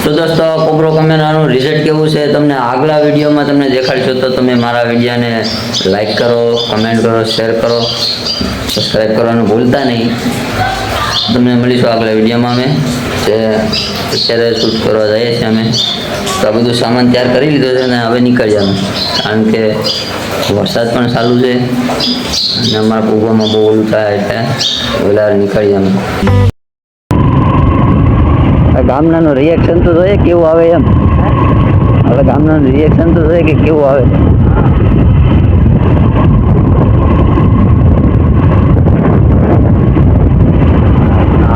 તો દોસ્તો કોબ્રો કેમેરાનું રિઝલ્ટ કેવું છે તમને આગલા વિડીયોમાં તમને દેખાડશું. તો તમે મારા વિડીયોને લાઈક કરો, કમેન્ટ કરો, શેર કરો, સબસ્ક્રાઈબ કરવાનું ભૂલતા નહીં. તમને મળીશું આગલા વિડીયોમાં. અમે જે અત્યારે શૂટ કરવા જઈએ છીએ અમે, તો આ બધું સામાન તૈયાર કરી લીધો છે અને હવે નીકળીએ અમે, કારણ કે વરસાદ પણ ચાલુ છે અને અમારા પ્રોગ્રામમાં બહુ ઓલું થાય એટલે વહેલા નીકળીએ અમે. ગામનાનું રિએક્શન તો જોઈએ કેવું આવે એમ. હવે ગામનાનું રિએક્શન તો જોઈએ કે કેવું આવે.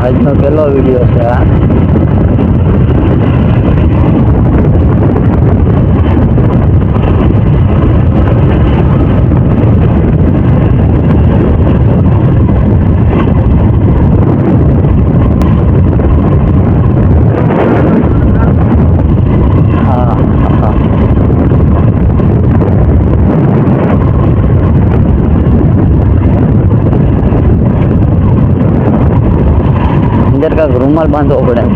આજનો પહેલો વિડીયો છે આ. રૂમાલ બાંધવો પડે.